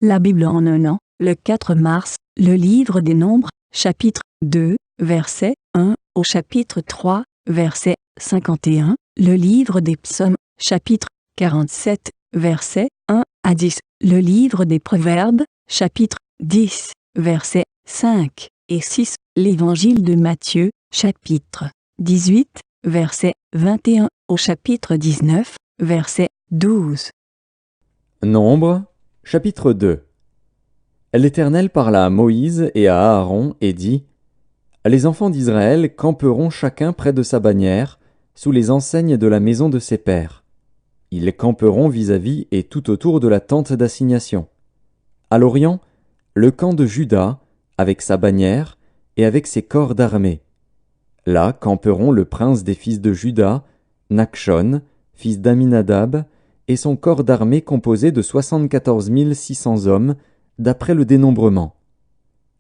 La Bible en un an, le 4 mars, le livre des Nombres, chapitre 2, verset 1 au chapitre 3, verset 51, le livre des Psaumes, chapitre 47, verset 1 à 10, le livre des Proverbes, chapitre 10, versets 5 et 6, l'évangile de Matthieu, chapitre 18, verset 21 au chapitre 19, verset 12. Nombres, chapitre 2. L'Éternel parla à Moïse et à Aaron et dit : Les enfants d'Israël camperont chacun près de sa bannière, sous les enseignes de la maison de ses pères. Ils camperont vis-à-vis et tout autour de la tente d'assignation. À l'orient, le camp de Juda, avec sa bannière et avec ses corps d'armée. Là camperont le prince des fils de Juda, Nachshon, fils d'Aminadab, et son corps d'armée composé de 74 600 hommes, d'après le dénombrement.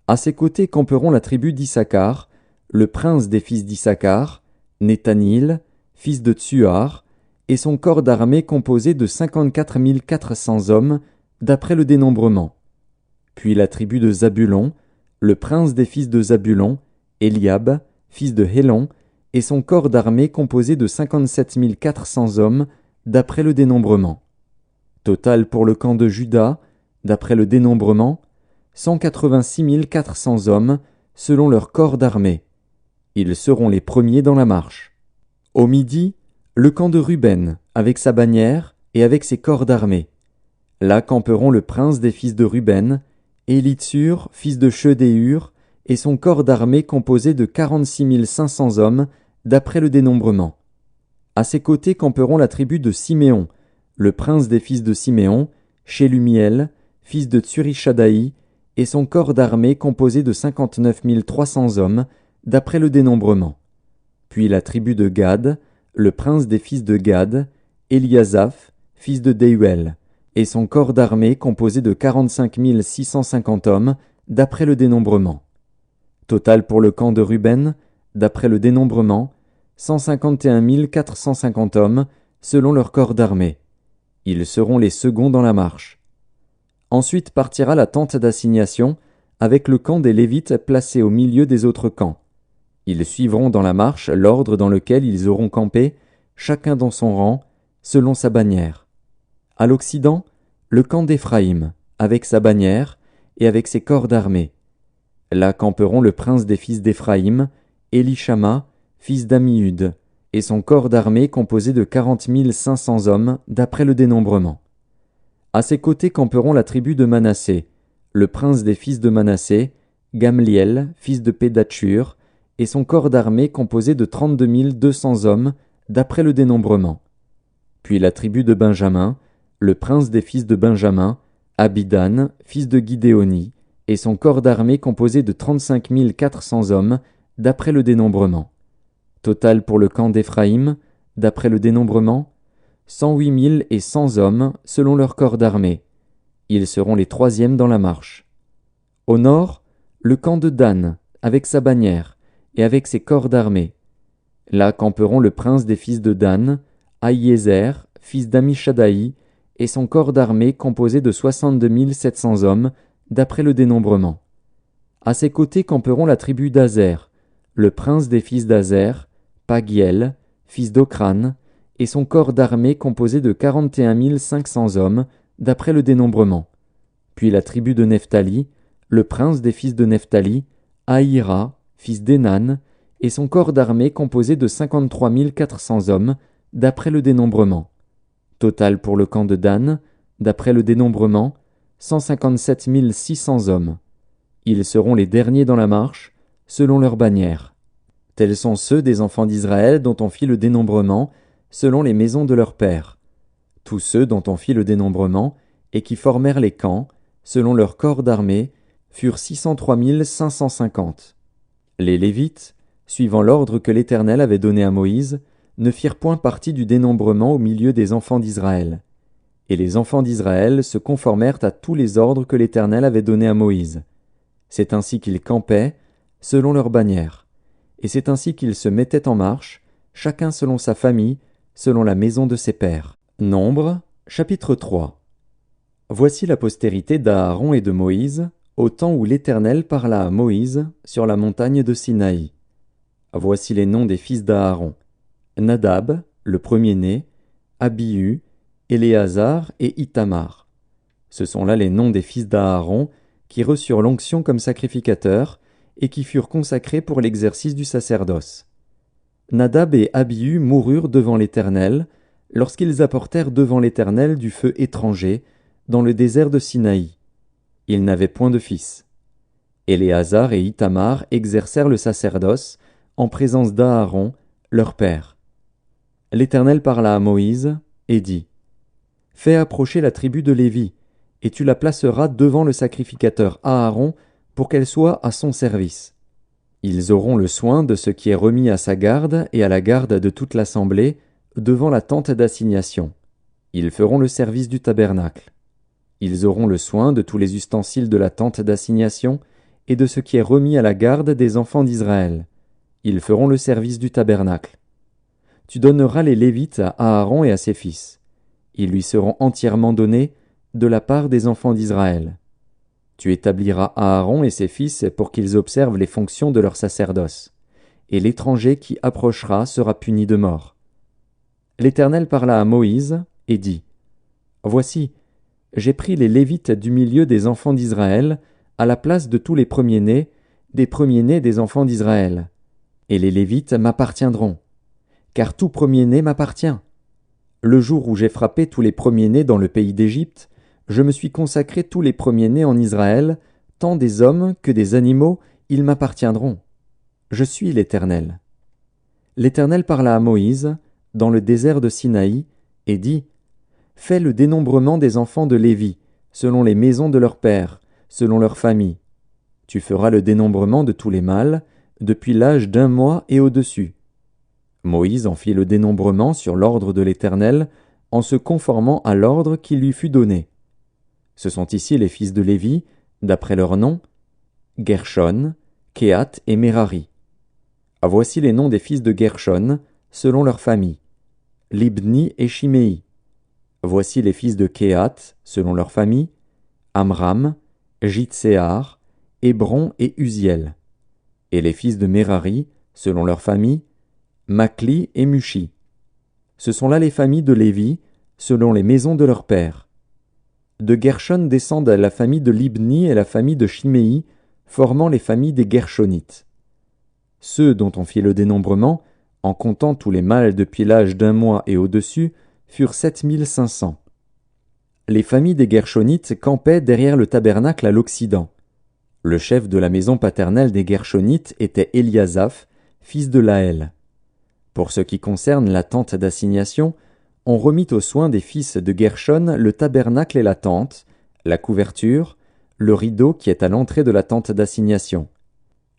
À ses côtés camperont la tribu d'Issachar, le prince des fils d'Issachar, Nethanil, fils de Tsuar, et son corps d'armée composé de 54 400 hommes, d'après le dénombrement. Puis la tribu de Zabulon, le prince des fils de Zabulon, Eliab, fils de Hélon, et son corps d'armée composé de 57 400 hommes, d'après le dénombrement. Total pour le camp de Juda, d'après le dénombrement, 186 400 hommes, selon leur corps d'armée. Ils seront les premiers dans la marche. Au midi, le camp de Ruben, avec sa bannière et avec ses corps d'armée. Là camperont le prince des fils de Ruben, Élitsur, fils de Shedéur, et son corps d'armée composé de 46 500 hommes, d'après le dénombrement. À ses côtés camperont la tribu de Siméon, le prince des fils de Siméon, Shelumiel, fils de Tsurishadaï, et son corps d'armée composé de 59 300 hommes, d'après le dénombrement. Puis la tribu de Gad, le prince des fils de Gad, Eliasaph, fils de Déuel, et son corps d'armée composé de 45 650 hommes, d'après le dénombrement. Total pour le camp de Ruben, d'après le dénombrement, 151 450 hommes, selon leur corps d'armée. Ils seront les seconds dans la marche. Ensuite partira la tente d'assignation, avec le camp des Lévites placé au milieu des autres camps. Ils suivront dans la marche l'ordre dans lequel ils auront campé, chacun dans son rang, selon sa bannière. À l'Occident, le camp d'Éphraïm, avec sa bannière et avec ses corps d'armée. Là camperont le prince des fils d'Éphraïm, Élishama, fils d'Ammiud, et son corps d'armée composé de 40 500 hommes, d'après le dénombrement. À ses côtés camperont la tribu de Manassé, le prince des fils de Manassé, Gamliel, fils de Pédatchur, et son corps d'armée composé de 32 200 hommes, d'après le dénombrement. Puis la tribu de Benjamin, le prince des fils de Benjamin, Abidan, fils de Guidéoni, et son corps d'armée composé de 35 400 hommes, d'après le dénombrement. Total pour le camp d'Éphraïm, d'après le dénombrement, 108 100 hommes, selon leur corps d'armée. Ils seront les troisièmes dans la marche. Au nord, le camp de Dan, avec sa bannière, et avec ses corps d'armée. Là camperont le prince des fils de Dan, Ahiézer, fils d'Amishadaï, et son corps d'armée composé de 62 700 hommes, d'après le dénombrement. À ses côtés camperont la tribu d'Azer, le prince des fils d'Azer, Pagiel, fils d'Ocran, et son corps d'armée composé de 41 500 hommes, d'après le dénombrement. Puis la tribu de Nephtali, le prince des fils de Nephtali, Ahira, fils d'Énan, et son corps d'armée composé de 53 400 hommes, d'après le dénombrement. Total pour le camp de Dan, d'après le dénombrement, 157 600 hommes. Ils seront les derniers dans la marche, selon leur bannière. Tels sont ceux des enfants d'Israël dont on fit le dénombrement, selon les maisons de leurs pères. Tous ceux dont on fit le dénombrement, et qui formèrent les camps, selon leur corps d'armée, furent 603 550. Les Lévites, suivant l'ordre que l'Éternel avait donné à Moïse, ne firent point partie du dénombrement au milieu des enfants d'Israël. Et les enfants d'Israël se conformèrent à tous les ordres que l'Éternel avait donnés à Moïse. C'est ainsi qu'ils campaient, selon leur bannière. Et c'est ainsi qu'ils se mettaient en marche, chacun selon sa famille, selon la maison de ses pères. Nombres, chapitre 3. Voici la postérité d'Aaron et de Moïse, au temps où l'Éternel parla à Moïse sur la montagne de Sinaï. Voici les noms des fils d'Aaron. Nadab, le premier-né, Abihu, Éléazar et Ithamar. Ce sont là les noms des fils d'Aaron qui reçurent l'onction comme sacrificateurs et qui furent consacrés pour l'exercice du sacerdoce. Nadab et Abihu moururent devant l'Éternel lorsqu'ils apportèrent devant l'Éternel du feu étranger dans le désert de Sinaï. Ils n'avaient point de fils. Éléazar et Ithamar exercèrent le sacerdoce en présence d'Aaron, leur père. L'Éternel parla à Moïse et dit : Fais approcher la tribu de Lévi, et tu la placeras devant le sacrificateur Aaron pour qu'elle soit à son service. Ils auront le soin de ce qui est remis à sa garde et à la garde de toute l'assemblée devant la tente d'assignation. Ils feront le service du tabernacle. Ils auront le soin de tous les ustensiles de la tente d'assignation et de ce qui est remis à la garde des enfants d'Israël. Ils feront le service du tabernacle. Tu donneras les Lévites à Aaron et à ses fils. Ils lui seront entièrement donnés de la part des enfants d'Israël. Tu établiras Aaron et ses fils pour qu'ils observent les fonctions de leur sacerdoce, et l'étranger qui approchera sera puni de mort. L'Éternel parla à Moïse et dit : Voici, j'ai pris les Lévites du milieu des enfants d'Israël à la place de tous les premiers-nés des enfants d'Israël. Et les Lévites m'appartiendront, car tout premier-né m'appartient. Le jour où j'ai frappé tous les premiers-nés dans le pays d'Égypte, je me suis consacré tous les premiers-nés en Israël, tant des hommes que des animaux, ils m'appartiendront. Je suis l'Éternel. L'Éternel parla à Moïse, dans le désert de Sinaï, et dit : Fais le dénombrement des enfants de Lévi, selon les maisons de leurs pères, selon leurs familles. Tu feras le dénombrement de tous les mâles, depuis l'âge d'1 mois et au-dessus. Moïse en fit le dénombrement sur l'ordre de l'Éternel, en se conformant à l'ordre qui lui fut donné. Ce sont ici les fils de Lévi, d'après leurs noms, Gershon, Kehath et Merari. Voici les noms des fils de Gershon, selon leurs familles, Libni et Shimei. Voici les fils de Kehath, selon leurs familles, Amram, Jitséar, Hébron et Uziel. Et les fils de Merari, selon leurs familles, Makli et Mushi. Ce sont là les familles de Lévi, selon les maisons de leurs pères. De Gershon descendent la famille de Libni et la famille de Shimei, formant les familles des Gershonites. Ceux dont on fit le dénombrement, en comptant tous les mâles depuis l'âge d'1 mois et au-dessus, furent 7500. Les familles des Gershonites campaient derrière le tabernacle à l'occident. Le chef de la maison paternelle des Gershonites était Éliasaph, fils de Laël. Pour ce qui concerne la tente d'assignation, on remit aux soins des fils de Gershon le tabernacle et la tente, la couverture, le rideau qui est à l'entrée de la tente d'assignation,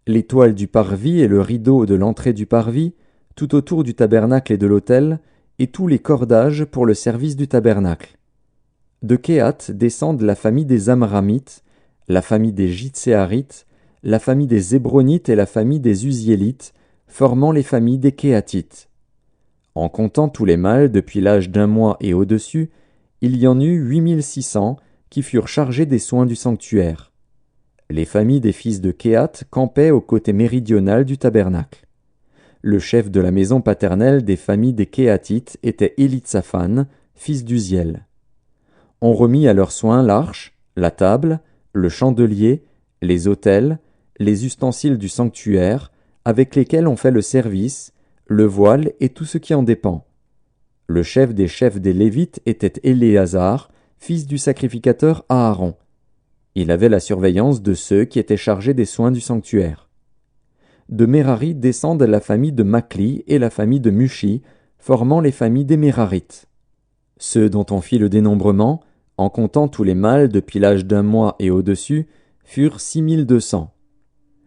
les toiles du parvis et le rideau de l'entrée du parvis, tout autour du tabernacle et de l'autel, et tous les cordages pour le service du tabernacle. De Kehath descendent la famille des Amramites, la famille des Jitséarites, la famille des Hébronites et la famille des Uziélites, formant les familles des Kehathites. En comptant tous les mâles depuis l'âge d'1 mois et au-dessus, il y en eut 8600 qui furent chargés des soins du sanctuaire. Les familles des fils de Kehath campaient au côté méridional du tabernacle. Le chef de la maison paternelle des familles des Kehathites était Élitsaphan, fils d'Uziel. On remit à leurs soins l'arche, la table, le chandelier, les autels, les ustensiles du sanctuaire, avec lesquels on fait le service, le voile et tout ce qui en dépend. Le chef des Lévites était Éléazar, fils du sacrificateur Aaron. Il avait la surveillance de ceux qui étaient chargés des soins du sanctuaire. De Merari descendent la famille de Makli et la famille de Mushi, formant les familles des Mérarites. Ceux dont on fit le dénombrement, en comptant tous les mâles depuis l'âge d'1 mois et au-dessus, furent 6200.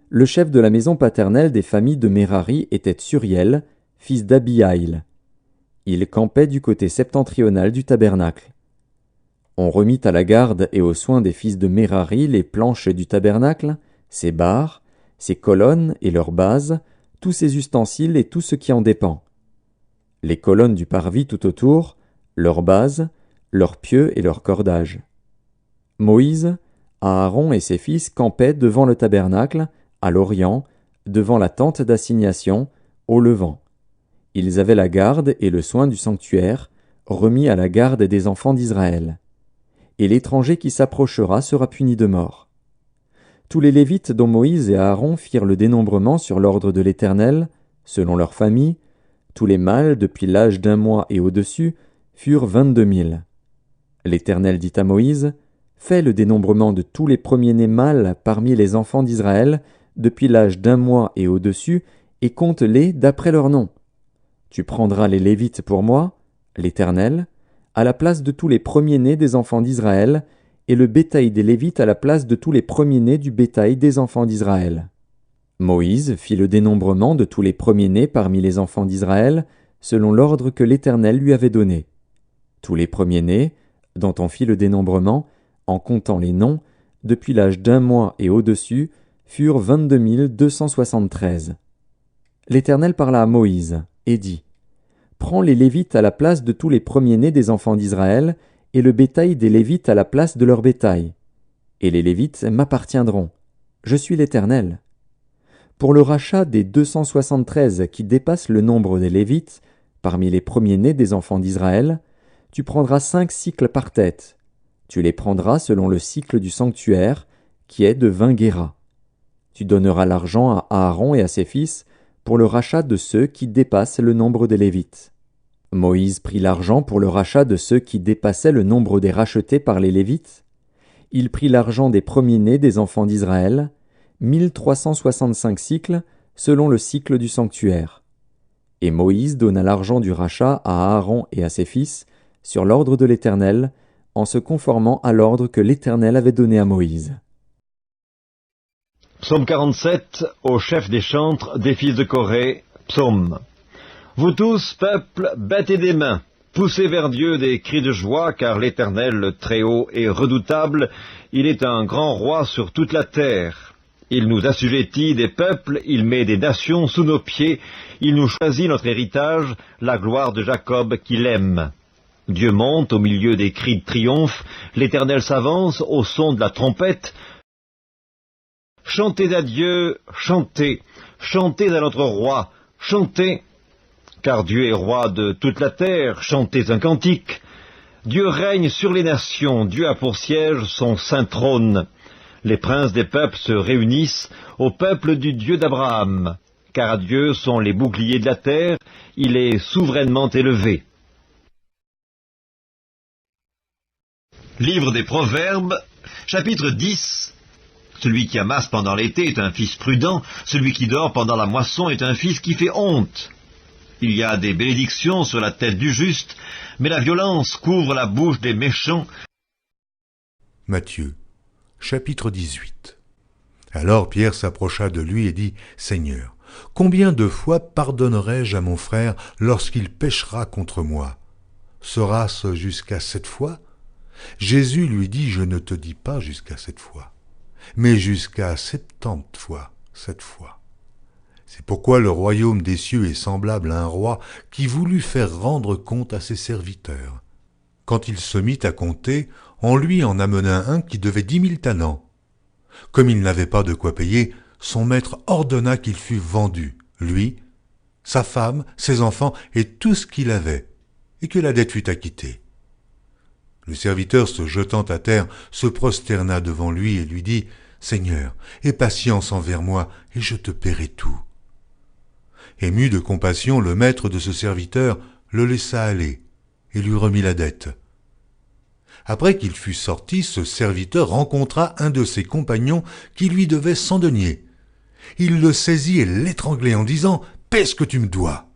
Le chef de la maison paternelle des familles de Merari était Suriel, fils d'Abihaïl. Il campait du côté septentrional du tabernacle. On remit à la garde et aux soins des fils de Merari les planches du tabernacle, ses barres, ses colonnes et leurs bases, tous ses ustensiles et tout ce qui en dépend. Les colonnes du parvis tout autour, leurs bases, leurs pieux et leurs cordages. Moïse, Aaron et ses fils campaient devant le tabernacle, à l'orient, devant la tente d'assignation, au levant. Ils avaient la garde et le soin du sanctuaire, remis à la garde des enfants d'Israël. Et l'étranger qui s'approchera sera puni de mort. Tous les Lévites dont Moïse et Aaron firent le dénombrement sur l'ordre de l'Éternel, selon leurs familles, tous les mâles depuis l'âge d'1 mois et au-dessus, furent 22 000. L'Éternel dit à Moïse, « Fais le dénombrement de tous les premiers-nés mâles parmi les enfants d'Israël, depuis l'âge d'1 mois et au-dessus, et compte-les d'après leur nom. Tu prendras les Lévites pour moi, l'Éternel, à la place de tous les premiers-nés des enfants d'Israël, et le bétail des Lévites à la place de tous les premiers-nés du bétail des enfants d'Israël. » Moïse fit le dénombrement de tous les premiers-nés parmi les enfants d'Israël, selon l'ordre que l'Éternel lui avait donné. Tous les premiers-nés, dont on fit le dénombrement, en comptant les noms, depuis l'âge d'1 mois et au-dessus, furent 22 273. L'Éternel parla à Moïse, et dit, « Prends les Lévites à la place de tous les premiers-nés des enfants d'Israël, et le bétail des Lévites à la place de leur bétail. Et les Lévites m'appartiendront. Je suis l'Éternel. Pour le rachat des 273 qui dépassent le nombre des Lévites, parmi les premiers-nés des enfants d'Israël, tu prendras 5 cycles par tête. Tu les prendras selon le cycle du sanctuaire, qui est de 20 guéras. Tu donneras l'argent à Aaron et à ses fils pour le rachat de ceux qui dépassent le nombre des Lévites. » Moïse prit l'argent pour le rachat de ceux qui dépassaient le nombre des rachetés par les Lévites. Il prit l'argent des premiers-nés des enfants d'Israël, 1365 cycles, selon le cycle du sanctuaire. Et Moïse donna l'argent du rachat à Aaron et à ses fils, sur l'ordre de l'Éternel, en se conformant à l'ordre que l'Éternel avait donné à Moïse. Psaume 47, au chef des chantres des fils de Corée, psaume. Vous tous, peuple, battez des mains, poussez vers Dieu des cris de joie, car l'Éternel, le Très-Haut, est redoutable, il est un grand roi sur toute la terre. Il nous assujettit des peuples, il met des nations sous nos pieds, il nous choisit notre héritage, la gloire de Jacob qu'il aime. Dieu monte au milieu des cris de triomphe, l'Éternel s'avance au son de la trompette. Chantez à Dieu, chantez, chantez à notre roi, chantez, car Dieu est roi de toute la terre, chantez un cantique. Dieu règne sur les nations, Dieu a pour siège son saint trône. Les princes des peuples se réunissent au peuple du Dieu d'Abraham, car à Dieu sont les boucliers de la terre, il est souverainement élevé. Livre des Proverbes, chapitre 10. Celui qui amasse pendant l'été est un fils prudent, celui qui dort pendant la moisson est un fils qui fait honte. Il y a des bénédictions sur la tête du juste, mais la violence couvre la bouche des méchants. Matthieu, chapitre 18. Alors Pierre s'approcha de lui et dit, « Seigneur, combien de fois pardonnerai-je à mon frère lorsqu'il péchera contre moi? Sera-ce jusqu'à 7 fois ?» Jésus lui dit, « Je ne te dis pas jusqu'à 7 fois, mais jusqu'à 70 fois 7 fois. » C'est pourquoi le royaume des cieux est semblable à un roi qui voulut faire rendre compte à ses serviteurs. Quand il se mit à compter, on lui en amena un qui devait 10 000 talents. Comme il n'avait pas de quoi payer, son maître ordonna qu'il fût vendu, lui, sa femme, ses enfants et tout ce qu'il avait, et que la dette fût acquittée. Le serviteur, se jetant à terre, se prosterna devant lui et lui dit, « Seigneur, aie patience envers moi, et je te paierai tout. » Ému de compassion, le maître de ce serviteur le laissa aller et lui remit la dette. Après qu'il fut sorti, ce serviteur rencontra un de ses compagnons qui lui devait 100 deniers. Il le saisit et l'étranglait en disant « Paie ce que tu me dois !»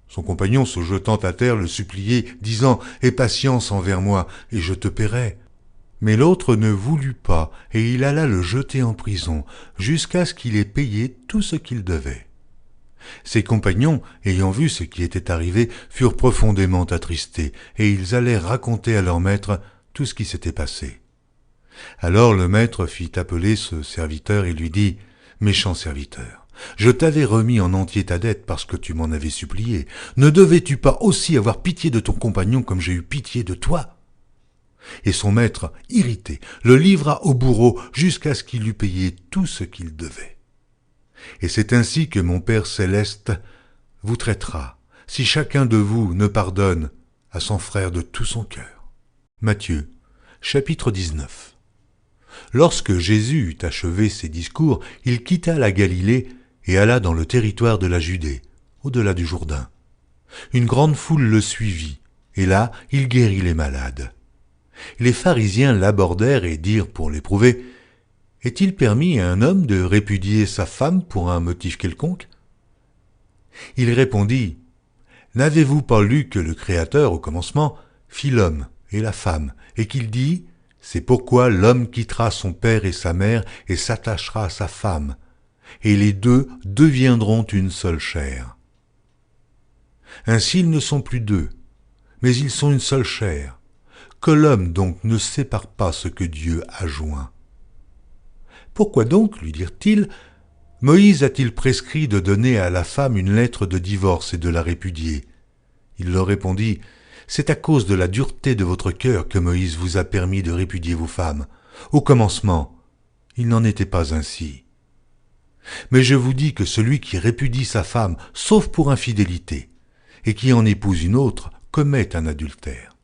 Son compagnon, se jetant à terre, le suppliait, disant « Aie patience envers moi, et je te paierai. » Mais l'autre ne voulut pas, et il alla le jeter en prison, jusqu'à ce qu'il ait payé tout ce qu'il devait. Ses compagnons, ayant vu ce qui était arrivé, furent profondément attristés, et ils allèrent raconter à leur maître tout ce qui s'était passé. Alors le maître fit appeler ce serviteur et lui dit « Méchant serviteur, je t'avais remis en entier ta dette parce que tu m'en avais supplié. Ne devais-tu pas aussi avoir pitié de ton compagnon comme j'ai eu pitié de toi ?» Et son maître, irrité, le livra au bourreau jusqu'à ce qu'il eût payé tout ce qu'il devait. Et c'est ainsi que mon Père céleste vous traitera, si chacun de vous ne pardonne à son frère de tout son cœur. Matthieu, chapitre 19. Lorsque Jésus eut achevé ses discours, il quitta la Galilée et alla dans le territoire de la Judée, au-delà du Jourdain. Une grande foule le suivit, et là, il guérit les malades. Les pharisiens l'abordèrent et dirent pour l'éprouver, « Est-il permis à un homme de répudier sa femme pour un motif quelconque ?» Il répondit, « N'avez-vous pas lu que le Créateur, au commencement, fit l'homme et la femme, et qu'il dit, « C'est pourquoi l'homme quittera son père et sa mère et s'attachera à sa femme, et les deux deviendront une seule chair. Ainsi ils ne sont plus deux, mais ils sont une seule chair. Que l'homme donc ne sépare pas ce que Dieu a joint. Pourquoi donc, lui dirent-ils, Moïse a-t-il prescrit de donner à la femme une lettre de divorce et de la répudier? Il leur répondit, c'est à cause de la dureté de votre cœur que Moïse vous a permis de répudier vos femmes. Au commencement, il n'en était pas ainsi. Mais je vous dis que celui qui répudie sa femme, sauf pour infidélité, et qui en épouse une autre, commet un adultère.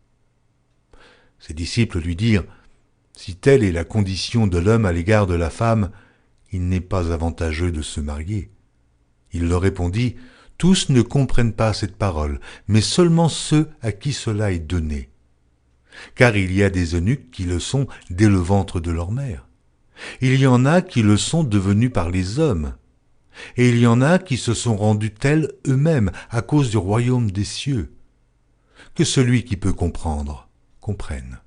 Ses disciples lui dirent, « Si telle est la condition de l'homme à l'égard de la femme, il n'est pas avantageux de se marier. » Il leur répondit, « Tous ne comprennent pas cette parole, mais seulement ceux à qui cela est donné. Car il y a des eunuques qui le sont dès le ventre de leur mère. Il y en a qui le sont devenus par les hommes, et il y en a qui se sont rendus tels eux-mêmes à cause du royaume des cieux. Que celui qui peut comprendre, comprenne. »